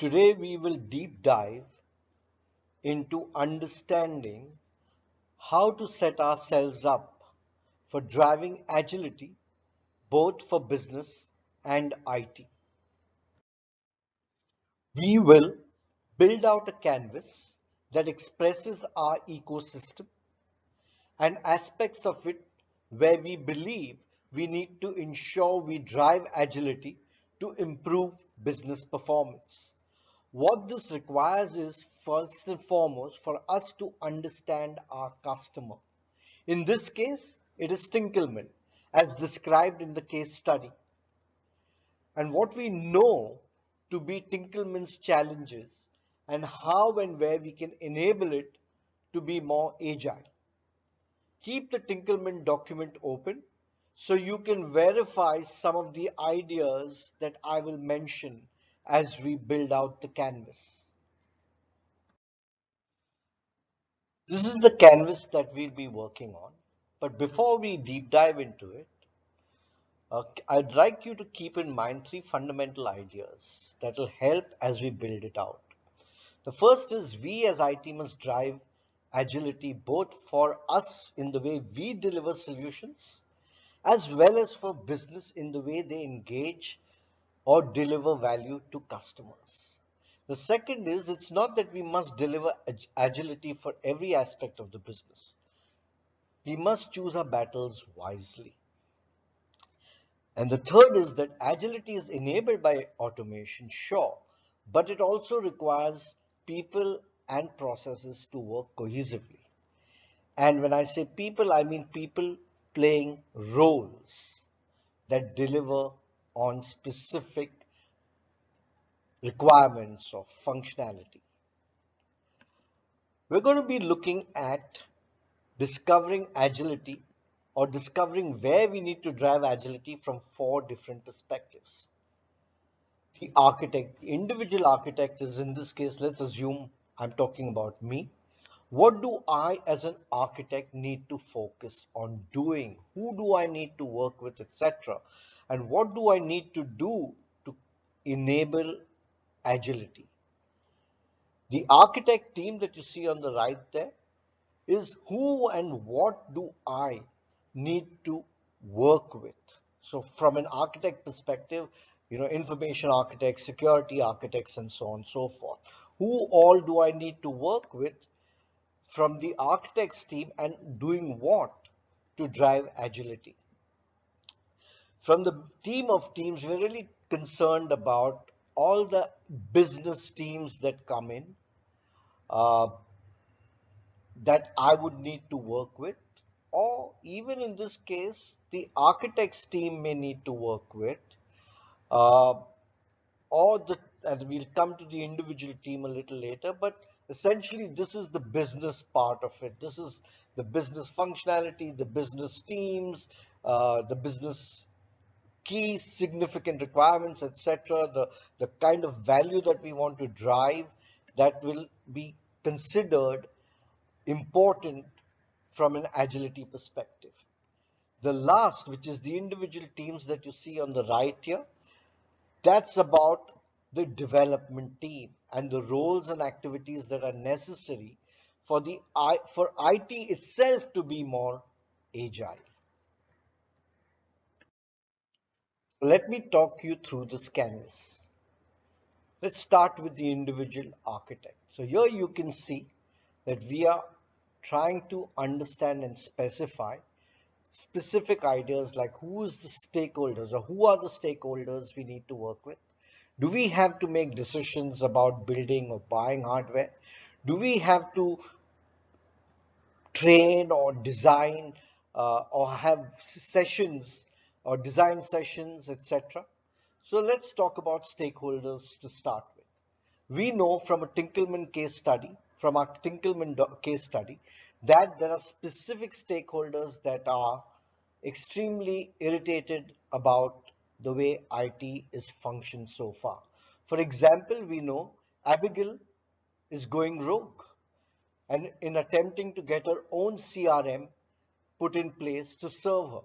Today we will deep dive into understanding how to set ourselves up for driving agility both for business and IT. We will build out a canvas that expresses our ecosystem and aspects of it where we believe we need to ensure we drive agility to improve business performance. What this requires is first and foremost for us to understand our customer. In this case, it is Tinkleman, as described in the case study. And what we know to be Tinkleman's challenges and how and where we can enable it to be more agile. Keep the Tinkleman document open so you can verify some of the ideas that I will mention as we build out the canvas. This is the canvas that we'll be working on. But before we deep dive into it, I'd like you to keep in mind three fundamental ideas that will help as we build it out. The first is we as IT must drive agility both for us in the way we deliver solutions as well as for business in the way they engage or deliver value to customers. The second is it's not that we must deliver agility for every aspect of the business. We must choose our battles wisely. And the third is that agility is enabled by automation, sure, but it also requires people and processes to work cohesively. And when I say people, I mean people playing roles that deliver on specific requirements of functionality. We're going to be looking at discovering agility or discovering where we need to drive agility from four different perspectives. The architect, the individual architect is in this case, let's assume I'm talking about me. What do I as an architect need to focus on doing? Who do I need to work with, etc.? And what do I need to do to enable agility? The architect team that you see on the right there is who and what do I need to work with. So from an architect perspective, information architects, security architects, and so on and so forth. Who all do I need to work with from the architects team and doing what to drive agility? From the team of teams, we're really concerned about all the business teams that come in uh, that I would need to work with, or even in this case, the architects team may need to work with, uh, and we'll come to the individual team a little later, but essentially this is the business part of it. This is the business functionality, the business teams, the business key significant requirements, etc., the kind of value that we want to drive that will be considered important from an agility perspective. The last, which is the individual teams that you see on the right here, that's about the development team and the roles and activities that are necessary for IT itself to be more agile. So let me talk you through this canvas. Let's start with the individual architect. So here you can see that we are trying to understand and specify specific ideas like who is the stakeholders or who are the stakeholders we need to work with. Do we have to make decisions about building or buying hardware? Do we have to train or design or have sessions or design sessions, etc.? So let's talk about stakeholders to start with. We know from a Tinkleman case study, from our Tinkleman case study, that there are specific stakeholders that are extremely irritated about the way IT is functioned so far. For example, we know Abigail is going rogue and in attempting to get her own CRM put in place to serve her.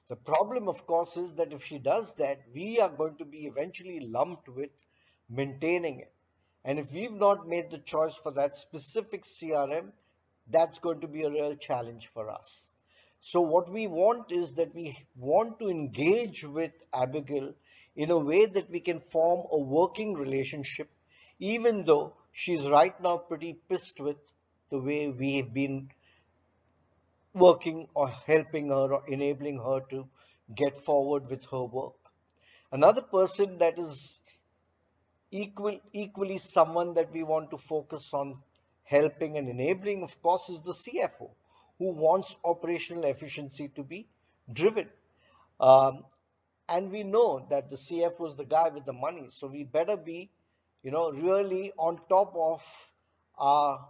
The problem, of course, is that if she does that, we are going to be eventually lumped with maintaining it. And if we've not made the choice for that specific CRM, that's going to be a real challenge for us. So what we want is that we want to engage with Abigail in a way that we can form a working relationship, even though she's right now pretty pissed with the way we have been working or helping her or enabling her to get forward with her work. Another person that is equally someone that we want to focus on helping and enabling, of course, is the CFO, who wants operational efficiency to be driven. Um, and we know that the CFO is the guy with the money, so we better be, really on top of our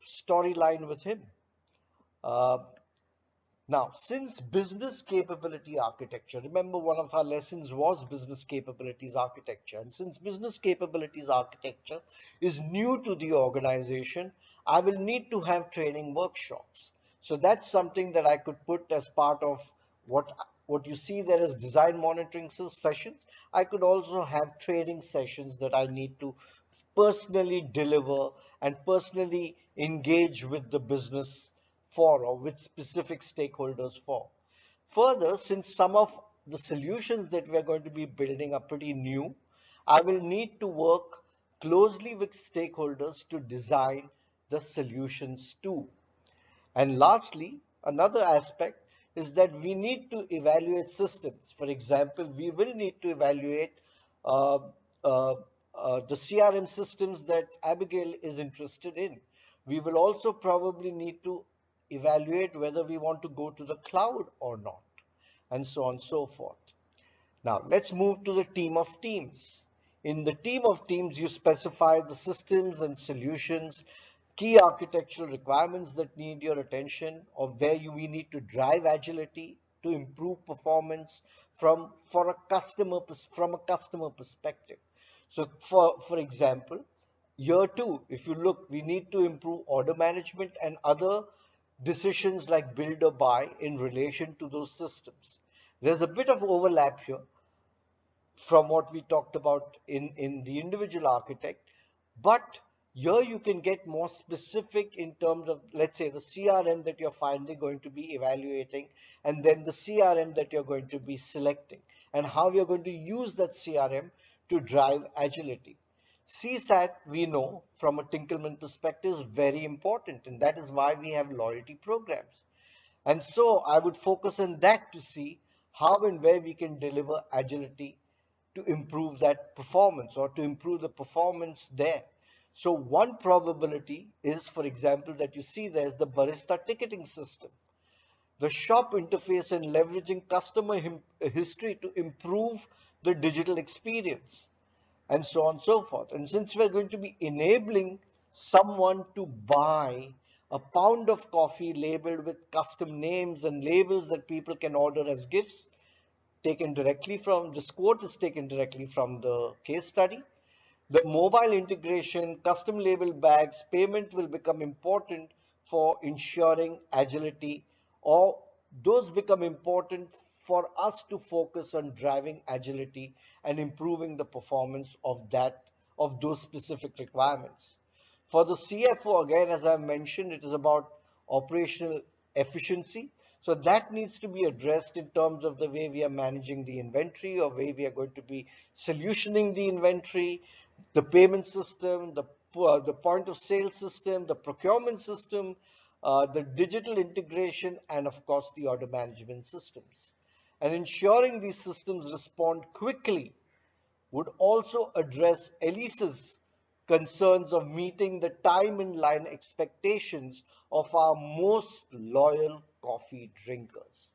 storyline with him. Uh, Now, since business capability architecture, remember one of our lessons was business capabilities architecture. And since business capabilities architecture is new to the organization, I will need to have training workshops. So that's something that I could put as part of what what you see there as design monitoring sessions. I could also have training sessions that I need to personally deliver and personally engage with the business for or with specific stakeholders for. Further, since some of the solutions that we're going to be building are pretty new, I will need to work closely with stakeholders to design the solutions too. And lastly, another aspect is that we need to evaluate systems. For example, we will need to evaluate uh, uh, the CRM systems that Abigail is interested in. We will also probably need to evaluate whether we want to go to the cloud or not, and so on and so forth. Now, let's move to the team of teams. In the team of teams, you specify the systems and solutions, key architectural requirements that need your attention, or where we need to drive agility to improve performance from a customer perspective. So, for example, year two, if you look, we need to improve order management and other decisions like build or buy in relation to those systems. There's a bit of overlap here from what we talked about in the individual architect. But here you can get more specific in terms of, let's say, the CRM that you're finally going to be evaluating, and then the CRM that you're going to be selecting, and how you're going to use that CRM to drive agility. CSAT, we know from a Tinkelman perspective, is very important, and that is why we have loyalty programs. And so I would focus on that to see how and where we can deliver agility to improve that performance or to improve the performance there. So one probability is, for example, that you see there's the barista ticketing system, the shop interface and leveraging customer history to improve the digital experience, and so on and so forth. And since we're going to be enabling someone to buy a pound of coffee labeled with custom names and labels that people can order as gifts, taken directly from this quote is taken directly from the case study. The mobile integration, custom label bags, payment will become important for ensuring agility, or those become important for us to focus on driving agility and improving the performance of those specific requirements. For the CFO, again, as I mentioned, it is about operational efficiency. So that needs to be addressed in terms of the way we are managing the inventory or way we are going to be solutioning the inventory, the payment system, the point of sale system, the procurement system, the digital integration, and of course the order management systems. And ensuring these systems respond quickly would also address Elise's concerns of meeting the time in line expectations of our most loyal coffee drinkers.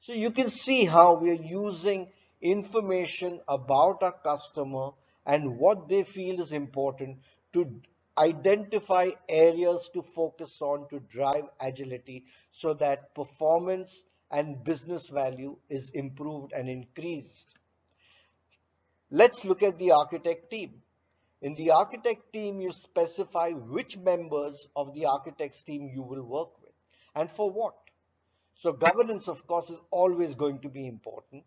So you can see how we are using information about our customer and what they feel is important to identify areas to focus on to drive agility so that performance and business value is improved and increased. Let's look at the architect team. In the architect team, you specify which members of the architect's team you will work with and for what. So governance, of course, is always going to be important,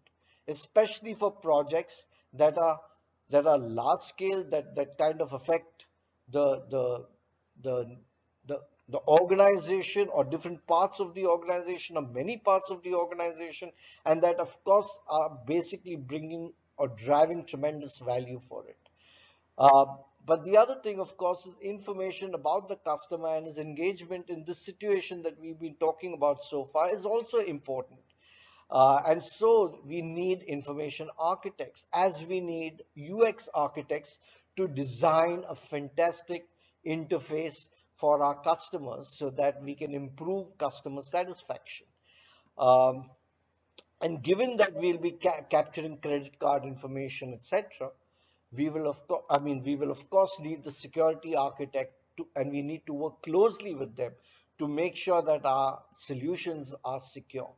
especially for projects that are that are large scale, that kind of affect the the the the the organization, or different parts of the organization, or many parts of the organization, and that of course are basically bringing or driving tremendous value for it. uh, but the other thing, of course, is information about the customer and his engagement in this situation that we've been talking about so far is also important. And so we need information architects, as we need UX architects to design a fantastic interface for our customers so that we can improve customer satisfaction. Um, and given that we'll be capturing credit card information, etc., we will of course, we will of course need the security architect to, and we need to work closely with them to make sure that our solutions are secure.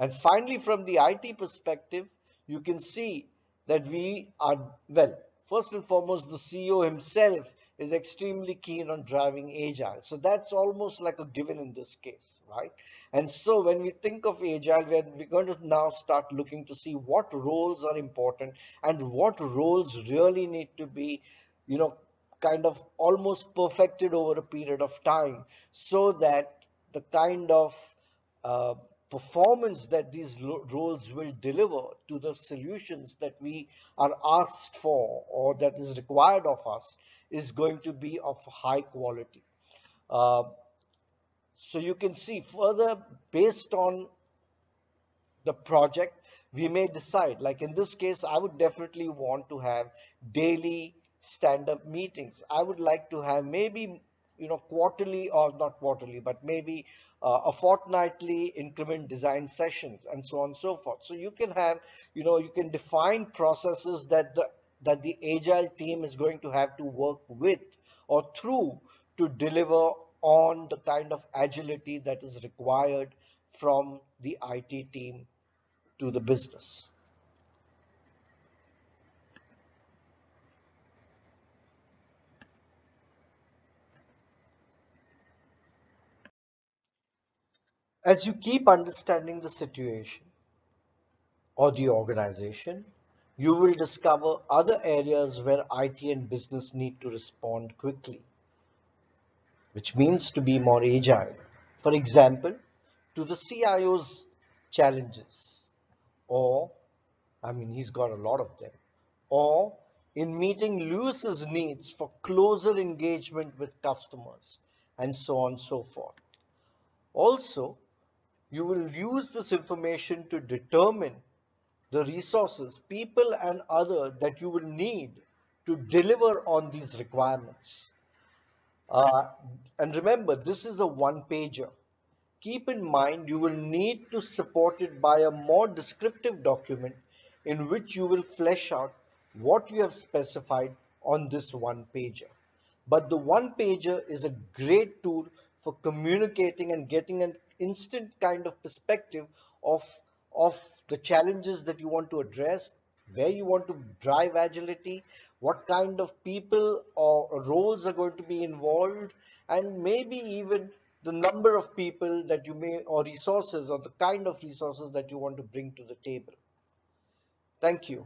And finally, from the IT perspective, you can see that we are, well, first and foremost, the CEO himself is extremely keen on driving agile. So that's almost like a given in this case, right? And so when we think of agile, we're going to now start looking to see what roles are important and what roles really need to be, you know, kind of almost perfected over a period of time, so that the kind of uh, performance that these roles will deliver to the solutions that we are asked for or that is required of us is going to be of high quality. Uh, so you can see further, based on the project, we may decide, like in this case, I would definitely want to have daily stand-up meetings. I would like to have maybe, quarterly, or not quarterly, but maybe a fortnightly increment design sessions, and so on and so forth. So you can have, you can define processes that the agile team is going to have to work with or through to deliver on the kind of agility that is required from the IT team to the business. As you keep understanding the situation or the organization, you will discover other areas where IT and business need to respond quickly, which means to be more agile. For example, to the CIO's challenges, or, he's got a lot of them, or in meeting Lewis's needs for closer engagement with customers, and so on and so forth. Also, you will use this information to determine the resources, people and other, that you will need to deliver on these requirements. Uh, and remember, this is a one pager. Keep in mind you will need to support it by a more descriptive document in which you will flesh out what you have specified on this one pager. But the one pager is a great tool for communicating and getting an instant kind of perspective of, of the challenges that you want to address, where you want to drive agility, what kind of people or roles are going to be involved, and maybe even the number of people that you may, or resources, or the kind of resources that you want to bring to the table. Thank you.